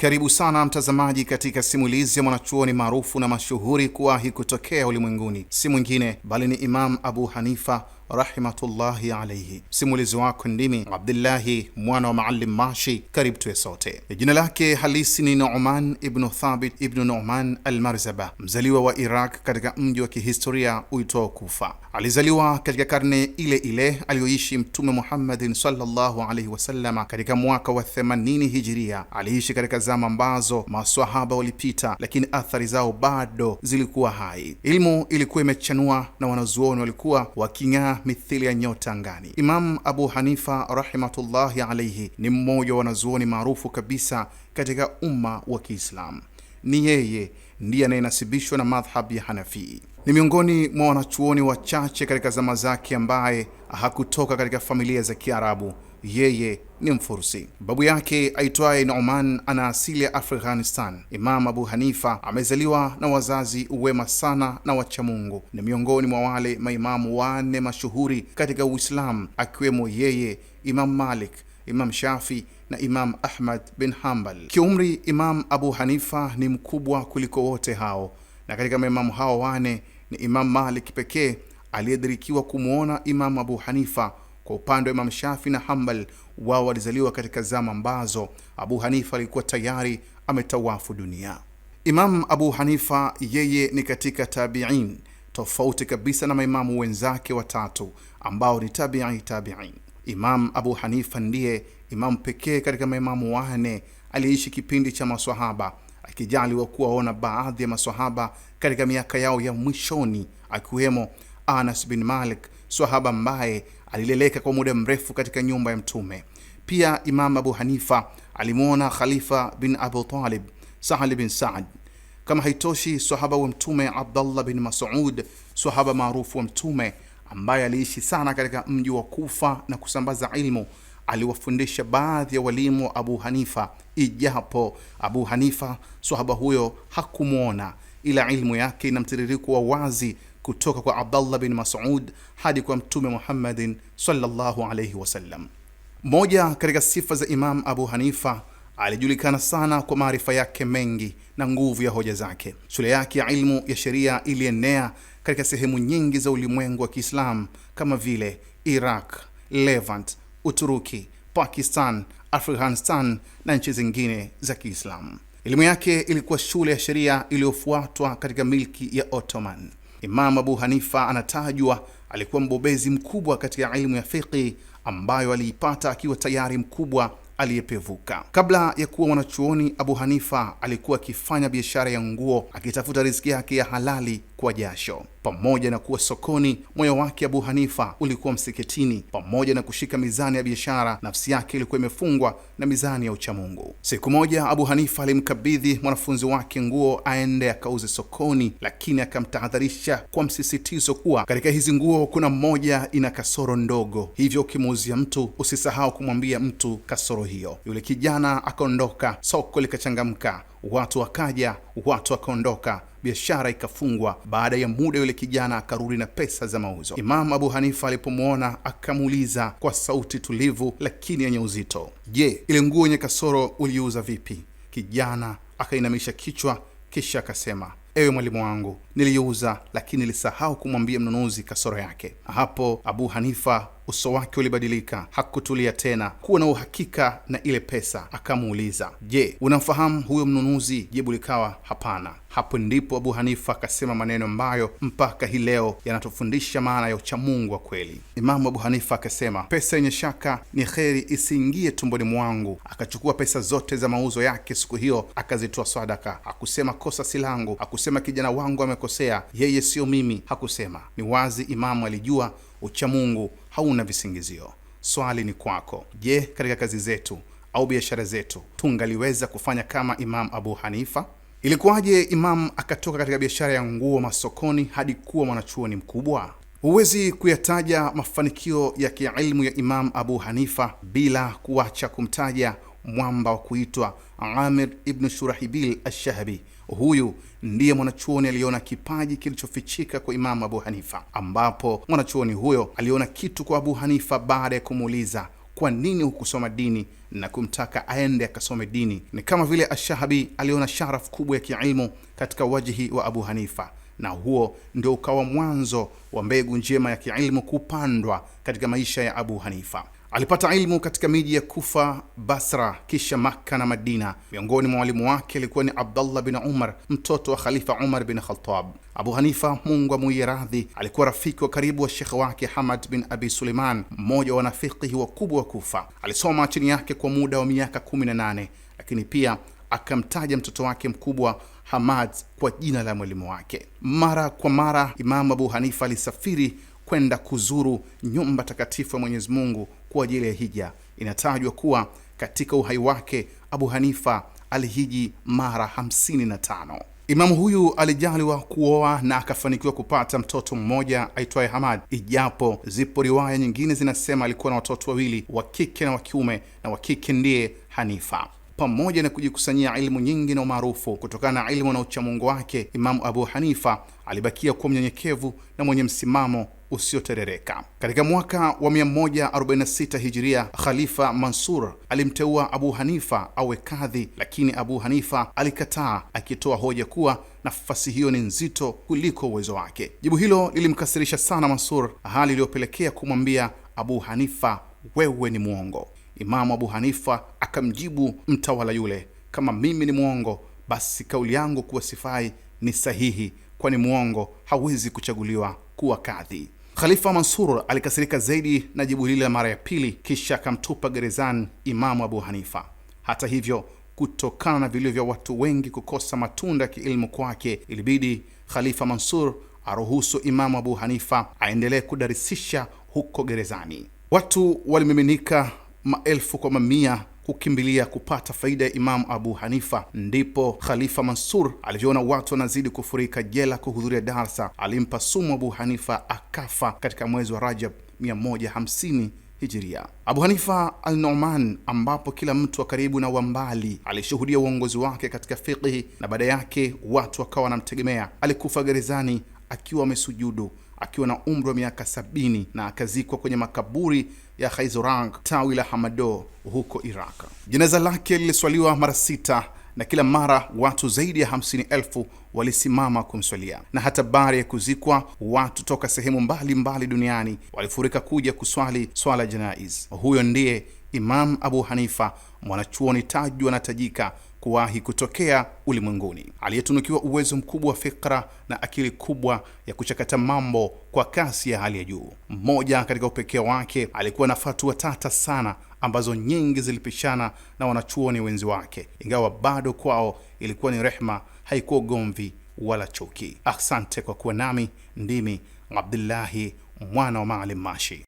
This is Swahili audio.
Karibu sana mtazamaji katika simulizi ya mwanachuoni maarufu na mashuhuri kuwahi kutokea ulimwenguni, si mwingine bali ni Imam Abu Hanifa rahimatullahi alayhi. Simulizi wako ndimi Abdullahi mwana wa Maalim Mashi. Karibu tuwe sote. Jina lake halisi ni Nu'man ibn Thabit ibn Nu'man al-Marzaba, mzaliwa wa Iraq katika mji wa kihistoria uitwao Kufa. Alizaliwa katika karne ile ile aliyoishi Mtume Muhammadin sallallahu alayhi wasallama katika mwaka wa 80 Hijiria. Aliishi katika zama ambazo maswahaba walipita, lakini athari zao bado zilikuwa hai. Ilmu ilikuwa imechanua na wanazuoni walikuwa waking'aa mithili ya nyota angani. Imam Abu Hanifa rahimatullahi alayhi ni mmoja wa wanazuoni maarufu kabisa katika umma wa Kiislamu. Ni yeye ndiye anayenasibishwa na madhhab ya Hanafi. Ni miongoni mwa wanachuoni wachache katika zama zake ambaye hakutoka katika familia za Kiarabu. Yeye ni Mfursi. Babu yake aitwaye Nu'man ana asili ya Afghanistan. Imam Abu Hanifa amezaliwa na wazazi wema sana na wacha Mungu. Ni miongoni mwa wale maimamu wanne mashuhuri katika Uislamu, akiwemo yeye, Imam Malik, Imam Shafi na Imam Ahmad bin Hanbal. Kiumri, Imam Abu Hanifa ni mkubwa kuliko wote hao, na katika maimamu hao wane ni Imam Malik pekee aliyedirikiwa kumwona Imam Abu Hanifa. Kwa upande wa Imam Shafi na Hanbal, wao walizaliwa katika zama ambazo Abu Hanifa alikuwa tayari ametawafu dunia. Imam Abu Hanifa yeye ni katika tabi'in, tofauti kabisa na maimamu wenzake watatu ambao ni tabi'in. Imam Abu Hanifa ndiye imam pekee katika maimamu wane aliyeishi kipindi cha maswahaba, akijaliwa kuwaona baadhi ya maswahaba katika miaka yao ya mwishoni, akiwemo Anas bin Malik, swahaba ambaye alileleka kwa muda mrefu katika nyumba ya Mtume. Pia Imam Abu Hanifa alimuona Khalifa bin Abu Talib, Sahal bin Sa'd. Kama haitoshi, swahaba wa Mtume Abdullah bin Mas'ud, swahaba maarufu wa Mtume ambaye aliishi sana katika mji wa Kufa na kusambaza ilmu, aliwafundisha baadhi ya walimu wa Abu Hanifa, ijapo Abu Hanifa swahaba huyo hakumuona, ila ilmu yake ina mtiririko wa wazi kutoka kwa Abdullah bin Mas'ud hadi kwa Mtume Muhammadin sallallahu alayhi wasallam. Moja katika sifa za Imam Abu Hanifa, alijulikana sana kwa maarifa yake mengi na nguvu ya hoja zake. Shule yake ya ilmu ya sheria ilienea katika sehemu nyingi za ulimwengu wa Kiislamu kama vile Iraq, Levant, Uturuki, Pakistan, Afghanistan na nchi zingine za Kiislamu. Elimu yake ilikuwa shule ya sheria iliyofuatwa katika milki ya Ottoman. Imam Abu Hanifa anatajwa alikuwa mbobezi mkubwa katika elimu ya fiqh ambayo aliipata akiwa tayari mkubwa aliyepevuka. Kabla ya kuwa mwanachuoni, Abu Hanifa alikuwa akifanya biashara ya nguo, akitafuta riziki yake ya halali kwa jasho. Pamoja na kuwa sokoni, moyo wake Abu Hanifa ulikuwa msikitini. Pamoja na kushika mizani ya biashara, nafsi yake ilikuwa imefungwa na mizani ya uchamungu. Siku moja Abu Hanifa alimkabidhi mwanafunzi wake nguo aende akauze sokoni, lakini akamtahadharisha kwa msisitizo kuwa katika hizi nguo kuna mmoja ina kasoro ndogo, hivyo ukimuuzia mtu usisahau kumwambia mtu kasoro hiyo. Yule kijana akaondoka, soko likachangamka, watu wakaja, watu wakaondoka, biashara ikafungwa. Baada ya muda yule kijana akarudi na pesa za mauzo. Imam Abu Hanifa alipomuona akamuuliza kwa sauti tulivu lakini yenye uzito, "Je, ile nguo yenye kasoro uliuza vipi?" Kijana akainamisha kichwa kisha akasema, "Ewe mwalimu wangu, niliuza lakini nilisahau kumwambia mnunuzi kasoro yake." Hapo Abu Hanifa uso wake ulibadilika, hakutulia tena kuwa na uhakika na ile pesa. Akamuuliza, "Je, unamfahamu huyo mnunuzi?" Jibu likawa hapana. Hapo ndipo Abu Hanifa akasema maneno ambayo mpaka hii leo yanatufundisha maana ya uchamungu wa kweli. Imamu Abu Hanifa akasema, "Pesa yenye shaka ni kheri isiingie tumboni mwangu." Akachukua pesa zote za mauzo yake siku hiyo akazitoa sadaka. Hakusema kosa si langu, hakusema kijana wangu amekosea, yeye sio mimi, hakusema. Ni wazi imamu alijua uchamungu hauna visingizio. Swali ni kwako, je, katika kazi zetu au biashara zetu tungaliweza kufanya kama Imam Abu Hanifa? Ilikuwaje Imam akatoka katika biashara ya nguo masokoni hadi kuwa mwanachuoni mkubwa? Huwezi kuyataja mafanikio ya kiilmu ya Imam Abu Hanifa bila kuacha kumtaja mwamba wa kuitwa Amir ibn Shurahibil ash-Shahabi. Huyu ndiye mwanachuoni aliona kipaji kilichofichika kwa Imam Abu Hanifa, ambapo mwanachuoni huyo aliona kitu kwa Abu Hanifa baada ya kumuuliza, kwa nini hukusoma dini, na kumtaka aende akasome dini. Ni kama vile Ash-Shahabi aliona sharafu kubwa ya kiilmu katika wajihi wa Abu Hanifa, na huo ndio ukawa mwanzo wa mbegu njema ya kiilmu kupandwa katika maisha ya Abu Hanifa. Alipata ilmu katika miji ya Kufa, Basra, kisha Makka na Madina. Miongoni mwa walimu wake alikuwa ni Abdullah bin Umar, mtoto wa Khalifa Umar bin Khattab. Abu Hanifa, Mungu amuie radhi, alikuwa rafiki wa karibu wa shekhe wake Hamad bin Abi Suleiman, mmoja wa wanafiqhi wakubwa wa Kufa. Alisoma chini yake kwa muda wa miaka 18, lakini pia akamtaja mtoto wake mkubwa Hamad kwa jina la mwalimu wake. Mara kwa mara Imam Abu Hanifa alisafiri kwenda kuzuru nyumba takatifu ya Mwenyezi Mungu kwa ajili ya hija. Inatajwa kuwa katika uhai wake Abu Hanifa alihiji mara 55. Imamu huyu alijaliwa kuoa na akafanikiwa kupata mtoto mmoja aitwaye Hamad, ijapo zipo riwaya nyingine zinasema alikuwa na watoto wawili, wa kike na wa kiume, na wa kike ndiye Hanifa. Pamoja na kujikusanyia ilmu nyingi na umaarufu kutokana na ilmu na uchamungu wake, Imamu Abu Hanifa alibakia kuwa mnyenyekevu na mwenye msimamo usioterereka. Katika mwaka wa 146 Hijiria, Khalifa Mansur alimteua Abu Hanifa awe kadhi, lakini Abu Hanifa alikataa, akitoa hoja kuwa nafasi hiyo ni nzito kuliko uwezo wake. Jibu hilo lilimkasirisha sana Mansur, hali iliyopelekea kumwambia Abu Hanifa, wewe ni muongo. Imamu Abu Hanifa akamjibu mtawala yule, kama mimi ni muongo, basi kauli yangu kuwa sifai ni sahihi, kwani muongo hawezi kuchaguliwa kuwa kadhi. Khalifa Mansur alikasirika zaidi na jibu lile mara ya pili, kisha akamtupa gerezani Imamu Abu Hanifa. Hata hivyo, kutokana na vilio vya watu wengi kukosa matunda ya kiilmu kwake, ilibidi Khalifa Mansur aruhusu Imamu Abu Hanifa aendelee kudarisisha huko gerezani. Watu walimiminika maelfu kwa mamia kukimbilia kupata faida ya Imamu Abu Hanifa. Ndipo Khalifa Mansur alivyoona watu wanazidi kufurika jela kuhudhuria darsa, alimpa sumu Abu Hanifa, akafa katika mwezi wa Rajab 150 Hijiria. Abu Hanifa al-Nu'man, ambapo kila mtu wa karibu na wa mbali alishuhudia uongozi wake katika fiqhi na baada yake watu wakawa wanamtegemea, alikufa gerezani akiwa amesujudu akiwa na umri wa miaka 70 na akazikwa kwenye makaburi ya Khayzurang, tawi la Hamado huko Iraq. Jeneza lake liliswaliwa mara 6 na kila mara watu zaidi ya 50,000 walisimama kumswalia, na hata baada ya kuzikwa watu toka sehemu mbalimbali duniani walifurika kuja kuswali swala janaiz. Huyo ndiye Imam Abu Hanifa, mwanachuoni tajwa na tajika kuwahi kutokea ulimwenguni, aliyetunukiwa uwezo mkubwa wa fikra na akili kubwa ya kuchakata mambo kwa kasi ya hali ya juu. Mmoja katika upekee wake, alikuwa na fatwa tata sana ambazo nyingi zilipishana na wanachuoni wenzi wake, ingawa bado kwao ilikuwa ni rehma, haikuwa gomvi wala chuki. Asante kwa kuwa nami. Ndimi Abdullahi mwana wa Maalim Mashi.